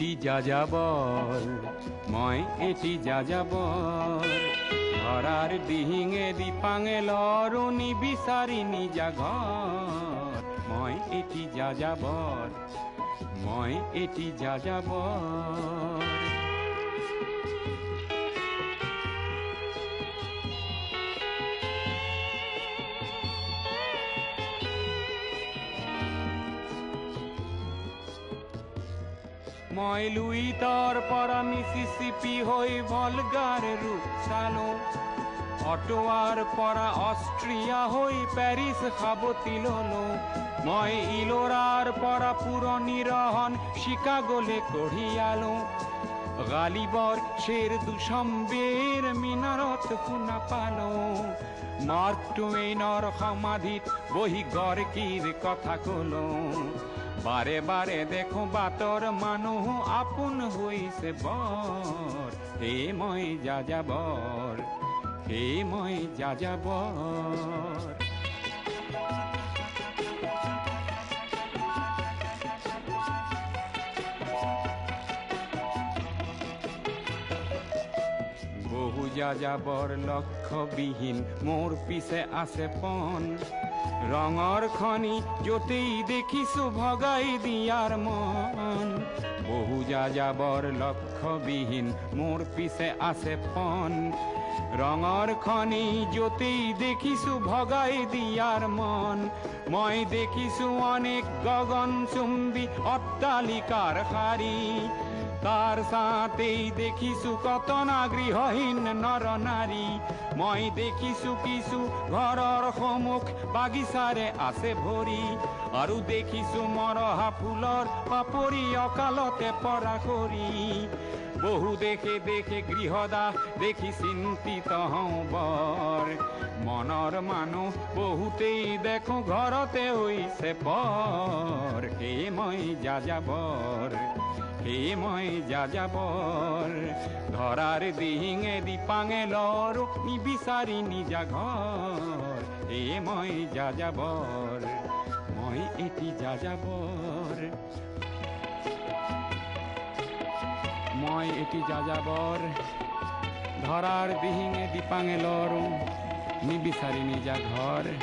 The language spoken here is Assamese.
এটি যাযাবর মই এটি যাযাবর ধরার দিহিঙে দিপাঙে লরুনি বিচারিনি জাঘর মই এটি যাযাবর মই এটি যাযাবর মই লুইতর পরা মিসিসিপি হই ভলগার রূপ চালো অটোয়ার পরা অস্ট্রিয়া হই প্যারিস খাবতিললো মই ইলোরার পরা পুরনি রহন শিকাগোলে কঢ়িয়ালো গালিবর শের দুশম্বের মিনারত শুনা পালো মার্ক টুয়েইনৰ সমাধিত বহি গড়কিৰ কথা কলো বাৰে বাৰে দেখো বাতৰ মানুহ আপোন হৈছে বৰ হে মই যাযাবৰ হে মই যাযাবৰ বহু যাযাবৰ লক্ষ্যবিহীন মোৰ পিছে আছে পণ ৰঙৰ খনি যতেই দেখিছো ভগাই দিয়াৰ মন বহু যাযাবৰ লক্ষ্যবিহীন মোৰ পিছে আছে পণ ৰঙৰ খনি যতেই দেখিছো ভগাই দিয়াৰ মন মই দেখিছো অনেক গগনচুম্বী অট্টালিকাৰ শাৰী তাৰ সাথেই দেখিছো কত না গৃহহীন নৰ নাৰী মই দেখিছো কিছু ঘৰৰ সন্মুখ বাগিচাৰে আছে ভৰি আৰু দেখিছো মৰহা ফুলৰ পাপৰি অকালতে পৰা কৰি বহু দেখে দেখে গৃহদাহ দেখি চিন্তিত হওঁ বৰ মনৰ মানুহ বহুতেই দেখো ঘৰতে হৈছে পৰ হে মই যাযাবৰ হে মই যাযাবৰ ধৰাৰ দিহিঙে দিপাঙে লৰো নিবিচাৰি নিজা ঘৰ হে মই যাযাবৰ মই এটি যাযাবৰ মই এটি যাযাবৰ ধৰাৰ দিহিঙে দিপাঙে লৰো নিবিচাৰি নিজা ঘৰ